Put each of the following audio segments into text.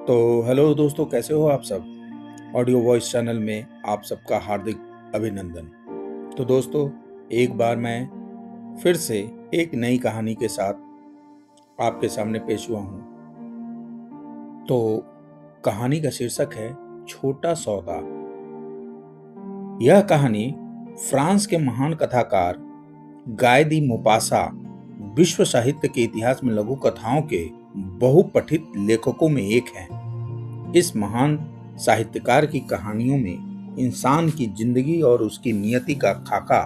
तो हेलो दोस्तों, कैसे हो आप सब। ऑडियो वॉइस चैनल में आप सबका हार्दिक अभिनंदन। तो दोस्तों, एक बार मैं फिर से एक नई कहानी के साथ आपके सामने पेश हुआ हूँ। तो कहानी का शीर्षक है छोटा सौदा। यह कहानी फ्रांस के महान कथाकार गाय दी मोपासा विश्व साहित्य के इतिहास में लघु कथाओं के बहुपठित लेखकों में एक है। इस महान साहित्यकार की कहानियों में इंसान की जिंदगी और उसकी नियति का खाका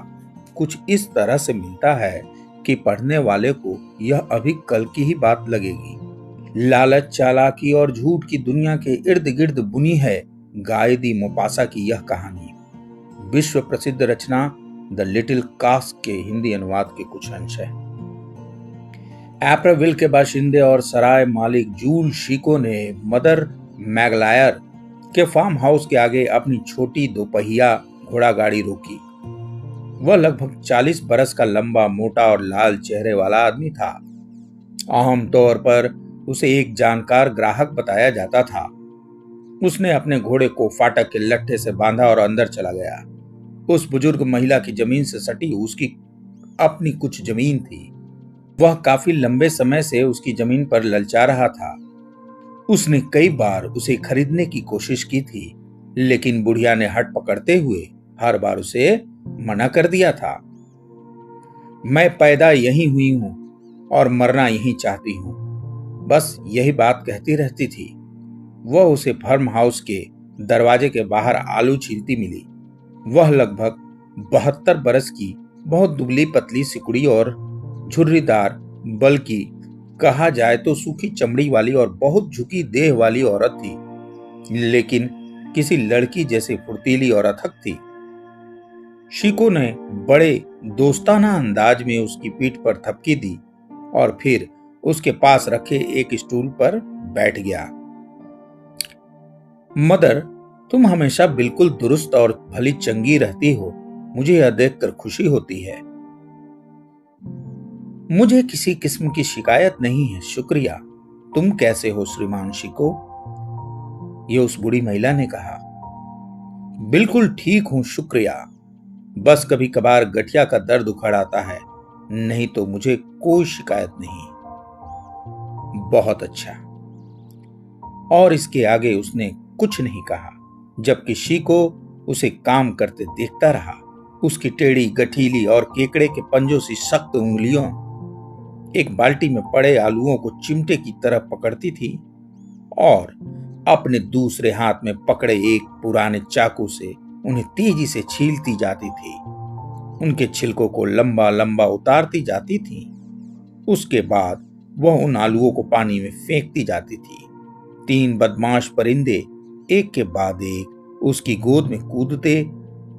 कुछ इस तरह से मिलता है कि पढ़ने वाले को यह अभी कल की ही बात लगेगी। लालच, चालाकी और झूठ की दुनिया के इर्द गिर्द बुनी है गाय दी मोपासा की यह कहानी। विश्व प्रसिद्ध रचना द लिटिल कास्क के हिंदी अनुवाद के कुछ अंश है। एप्रविल के बाशिंदे और सराय मालिक जूल शीको ने मदर मैगलायर के फार्म हाउस के आगे अपनी छोटी दोपहिया घोड़ा गाड़ी रोकी। वह लगभग 40 बरस का लंबा, मोटा और लाल चेहरे वाला आदमी था। आमतौर पर उसे एक जानकार ग्राहक बताया जाता था। उसने अपने घोड़े को फाटक के लट्ठे से बांधा और अंदर चला गया। उस बुजुर्ग महिला की जमीन से सटी उसकी अपनी कुछ जमीन थी। वह काफी लंबे समय से उसकी जमीन पर ललचा रहा था। उसने कई बार उसे खरीदने की कोशिश की थी, लेकिन बुढ़िया ने हट पकड़ते हुए हर बार उसे मना कर दिया था। मैं पैदा यहीं हुई हूं और मरना यहीं चाहती हूं, बस यही बात कहती रहती थी। वह उसे फार्म हाउस के दरवाजे के बाहर आलू छीलती मिली। वह लगभग 72 बरस की, बहुत दुबली पतली सिकुड़ी और झुर्रीदार, बल्कि कहा जाए तो सूखी चमड़ी वाली और बहुत झुकी देह वाली औरत थी, लेकिन किसी लड़की जैसे फुर्तीली और अथक थी। शीको ने बड़े दोस्ताना अंदाज में उसकी पीठ पर थपकी दी और फिर उसके पास रखे एक स्टूल पर बैठ गया। मदर, तुम हमेशा बिल्कुल दुरुस्त और भली चंगी रहती हो। मुझे यह देखकर खुशी होती है। मुझे किसी किस्म की शिकायत नहीं है, शुक्रिया। तुम कैसे हो श्रीमान शीको? ये उस बूढ़ी महिला ने कहा। बिल्कुल ठीक हूं, शुक्रिया। बस कभी कभार गठिया का दर्द उखड़ आता है, नहीं तो मुझे कोई शिकायत नहीं। बहुत अच्छा। और इसके आगे उसने कुछ नहीं कहा, जबकि शीको उसे काम करते देखता रहा। उसकी टेढ़ी, गठीली और केकड़े के पंजों सी सख्त उंगलियों एक बाल्टी में पड़े आलूओं को चिमटे की तरह पकड़ती थी और अपने दूसरे हाथ में पकड़े एक पुराने चाकू से उन्हें तेजी से छीलती जाती थी। उनके छिलकों को लंबा लंबा उतारती जाती थी। उसके बाद वह उन आलूओं को पानी में फेंकती जाती थी। 3 बदमाश परिंदे एक के बाद एक उसकी गोद में कूदते,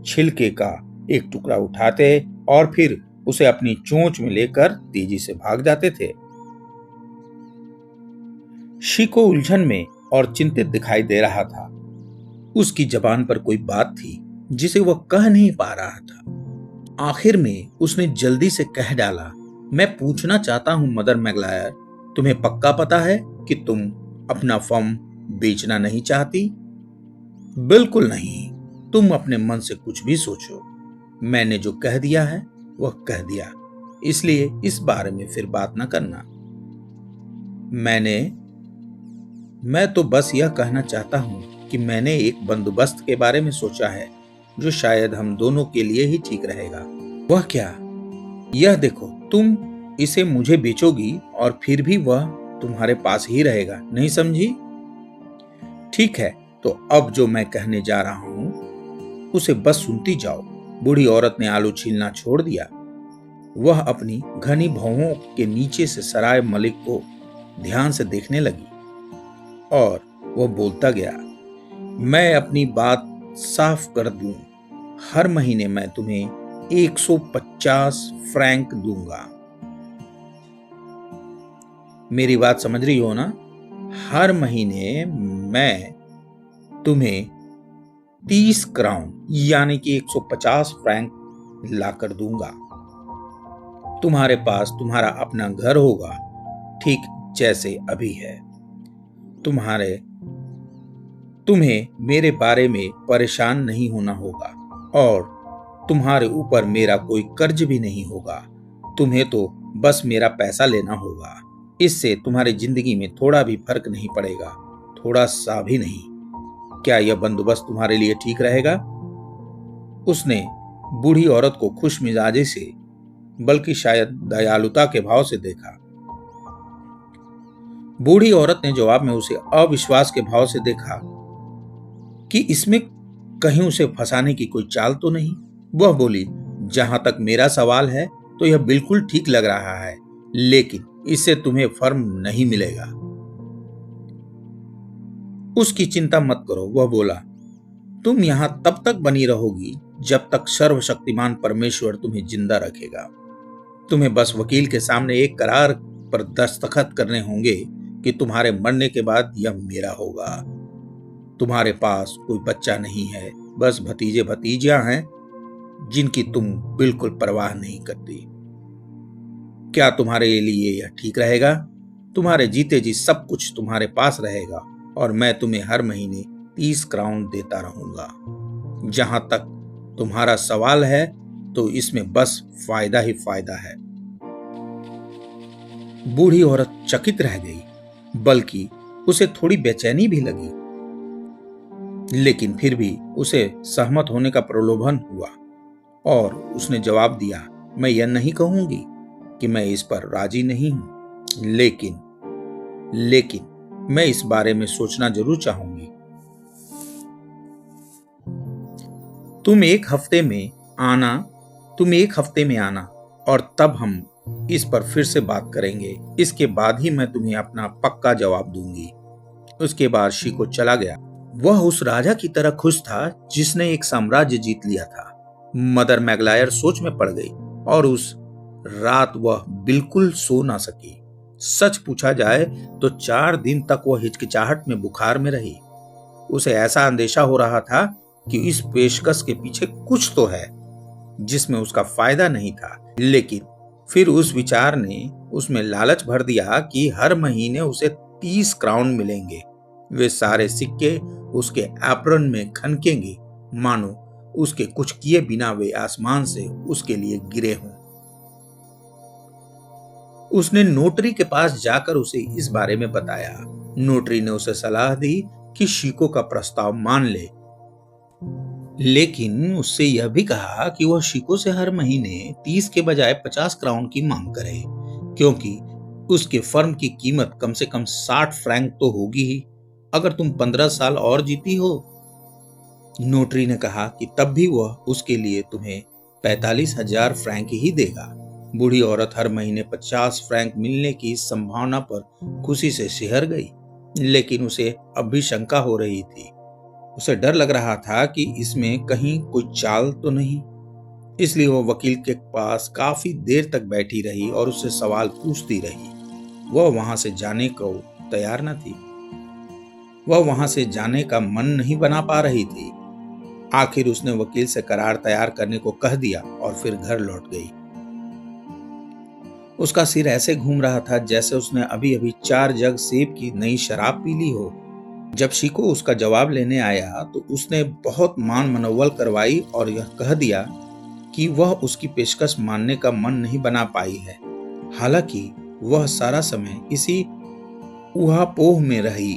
छिलके का एक टुकड़ा उठाते और फिर उसे अपनी चोंच में लेकर तेजी से भाग जाते थे। शीको उलझन में और चिंतित दिखाई दे रहा था। उसकी जबान पर कोई बात थी जिसे वह कह नहीं पा रहा था। आखिर में उसने जल्दी से कह डाला, मैं पूछना चाहता हूं मदर मैगलायर, तुम्हें पक्का पता है कि तुम अपना फर्म बेचना नहीं चाहती? बिल्कुल नहीं। तुम अपने मन से कुछ भी सोचो। मैंने जो कह दिया है वह कह दिया, इसलिए इस बारे में फिर बात न करना। मैं तो बस यह कहना चाहता हूं कि मैंने एक बंदोबस्त के बारे में सोचा है जो शायद हम दोनों के लिए ही ठीक रहेगा। वह क्या? यह देखो, तुम इसे मुझे बेचोगी और फिर भी वह तुम्हारे पास ही रहेगा, नहीं समझी? ठीक है, तो अब जो मैं कहने जा रहा हूं उसे बस सुनती जाओ। बूढ़ी औरत ने आलू छीलना छोड़ दिया। वह अपनी घनी भौहों के नीचे से सराय मलिक को ध्यान से देखने लगी और वह बोलता गया, मैं अपनी बात साफ कर दूं, हर महीने मैं तुम्हें 150 फ्रैंक दूंगा। मेरी बात समझ रही हो ना? हर महीने मैं तुम्हें 30 क्राउन यानी कि 150 फ्रैंक लाकर दूंगा। तुम्हारे पास तुम्हारा अपना घर होगा, ठीक जैसे अभी है। तुम्हारे तुम्हें मेरे बारे में परेशान नहीं होना होगा और तुम्हारे ऊपर मेरा कोई कर्ज भी नहीं होगा। तुम्हें तो बस मेरा पैसा लेना होगा। इससे तुम्हारी जिंदगी में थोड़ा भी फर्क नहीं पड़ेगा, थोड़ा सा भी नहीं। क्या यह बंदोबस्त तुम्हारे लिए ठीक रहेगा? उसने बूढ़ी औरत को खुश मिजाजी से, बल्कि शायद दयालुता के भाव से देखा। बूढ़ी औरत ने जवाब में उसे अविश्वास के भाव से देखा कि इसमें कहीं उसे फंसाने की कोई चाल तो नहीं। वह बोली, जहां तक मेरा सवाल है तो यह बिल्कुल ठीक लग रहा है, लेकिन इससे तुम्हें फर्म नहीं मिलेगा। उसकी चिंता मत करो, वह बोला। तुम यहां तब तक बनी रहोगी जब तक सर्वशक्तिमान परमेश्वर तुम्हें जिंदा रखेगा। तुम्हें बस वकील के सामने एक करार पर दस्तखत करने होंगे कि तुम्हारे मरने के बाद यह मेरा होगा। तुम्हारे पास कोई बच्चा नहीं है, बस भतीजे भतीजियां हैं जिनकी तुम बिल्कुल परवाह नहीं करती। क्या तुम्हारे लिए यह ठीक रहेगा? तुम्हारे जीते जी सब कुछ तुम्हारे पास रहेगा और मैं तुम्हें हर महीने 30 क्राउन देता रहूंगा। जहां तक तुम्हारा सवाल है तो इसमें बस फायदा ही फायदा है। बूढ़ी औरत चकित रह गई, बल्कि उसे थोड़ी बेचैनी भी लगी, लेकिन फिर भी उसे सहमत होने का प्रलोभन हुआ और उसने जवाब दिया, मैं यह नहीं कहूंगी कि मैं इस पर राजी नहीं हूं, लेकिन मैं इस बारे में सोचना जरूर चाहूंगी। तुम एक हफ्ते में आना और तब हम इस पर फिर से बात करेंगे। इसके बाद ही मैं तुम्हें अपना पक्का जवाब दूंगी। उसके बाद शीको चला गया। वह उस राजा की तरह खुश था जिसने एक साम्राज्य जीत लिया था। मदर मैगलायर सोच में पड़ गई और उस रात वह बिल्कुल सो ना सकी। सच पूछा जाए तो 4 दिन तक वह हिचकिचाहट में बुखार में रही। उसे ऐसा अंदेशा हो रहा था कि इस पेशकश के पीछे कुछ तो है जिसमें उसका फायदा नहीं था, लेकिन फिर उस विचार ने उसमें लालच भर दिया कि हर महीने उसे 30 क्राउन मिलेंगे। वे सारे सिक्के उसके एप्रन में खनकेंगे, मानो उसके कुछ किए बिना वे आसमान से उसके लिए गिरे हों। उसने नोटरी के पास जाकर उसे इस बारे में बताया। नोटरी ने उसे सलाह दी कि शीको का प्रस्ताव मान ले, लेकिन उससे यह भी कहा कि वह शीको से हर महीने 30 के बजाय 50 क्राउन की मांग करे, क्योंकि उसके फर्म की कीमत कम से कम 60 फ्रैंक तो होगी ही अगर तुम 15 साल और जीती हो। नोटरी ने कहा कि तब भी वह उसके लिए तुम्हें 45,000 फ्रैंक ही देगा। बूढ़ी औरत हर महीने 50 फ्रैंक मिलने की संभावना पर खुशी से सिहर गई, लेकिन उसे अब भी शंका हो रही थी। उसे डर लग रहा था कि इसमें कहीं कोई चाल तो नहीं। इसलिए वह वकील के पास काफी देर तक बैठी रही और उससे सवाल पूछती रही। वह वहां से जाने को तैयार न थी। वह वहां से जाने का मन नहीं बना पा रही थी। आखिर उसने वकील से करार तैयार करने को कह दिया और फिर घर लौट गई। उसका सिर ऐसे घूम रहा था जैसे उसने अभी अभी 4 जग सेब की नई शराब पी ली हो। जब शीको उसका जवाब लेने आया तो उसने बहुत मान मनोवल करवाई और यह कह दिया कि वह उसकी पेशकश मानने का मन नहीं बना पाई है। हालांकि वह सारा समय इसी ऊहापोह में रही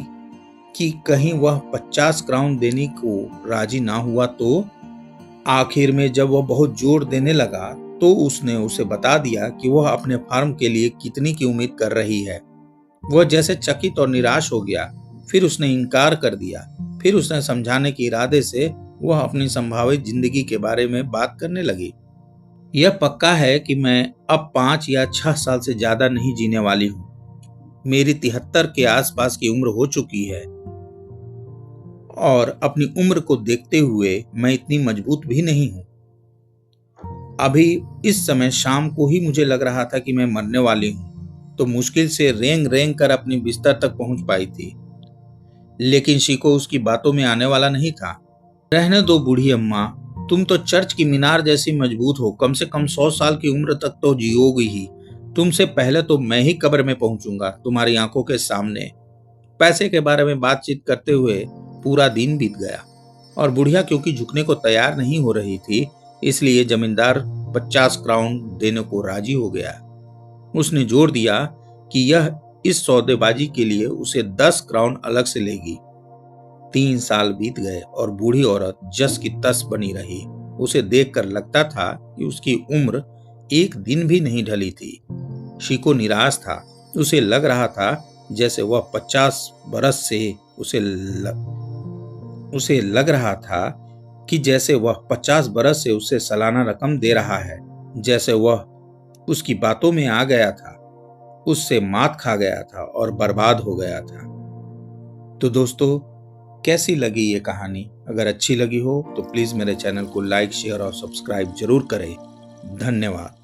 कि कहीं वह 50 क्राउन देने को राजी ना हुआ तो आखिर में जब वह बहुत जोर देने लगा तो उसने उसे बता दिया कि वह अपने फार्म के लिए कितनी की उम्मीद कर रही है। वह जैसे चकित और निराश हो गया। फिर उसने इनकार कर दिया। फिर उसने समझाने के इरादे से वह अपनी संभावित जिंदगी के बारे में बात करने लगी। यह पक्का है कि मैं अब 5 या 6 साल से ज्यादा नहीं जीने वाली हूँ। मेरी 73 के आसपास की उम्र हो चुकी है और अपनी उम्र को देखते हुए मैं इतनी मजबूत भी नहीं हूँ। अभी इस समय शाम को ही मुझे लग रहा था कि मैं मरने वाली हूँ, तो मुश्किल से रेंग रेंग कर अपनी बिस्तर तक पहुंच पाई थी। लेकिन शीको उसकी बातों में आने वाला नहीं था। रहने दो बूढ़ी अम्मा, तुम तो चर्च की मीनार जैसी मजबूत हो। कम से कम 100 साल की उम्र तक तो जियोगी ही। तुमसे पहले तो मैं ही कब्र में पहुंचूंगा, तुम्हारी आंखों के सामने। पैसे के बारे में बातचीत करते हुए पूरा दिन बीत गया और बुढ़िया क्योंकि झुकने को तैयार नहीं हो रही थी, इसलिए जमींदार 50 क्राउन देने को राजी हो गया। उसने जोर दिया कि यह इस सौदेबाजी के लिए उसे 10 क्राउन अलग से लेगी। 3 साल बीत गए और बूढ़ी औरत जस की तस बनी रही। उसे देखकर लगता था कि उसकी उम्र एक दिन भी नहीं ढली थी। शिको निराश था। उसे लग रहा था जैसे वह 50 बरस से उसे लग रहा था कि जैसे वह 50 बरस से उसे सालाना रकम दे रहा है, जैसे वह उसकी बातों में आ गया था, उससे मात खा गया था और बर्बाद हो गया था। तो दोस्तों, कैसी लगी ये कहानी? अगर अच्छी लगी हो तो प्लीज मेरे चैनल को लाइक, शेयर और सब्सक्राइब जरूर करें। धन्यवाद।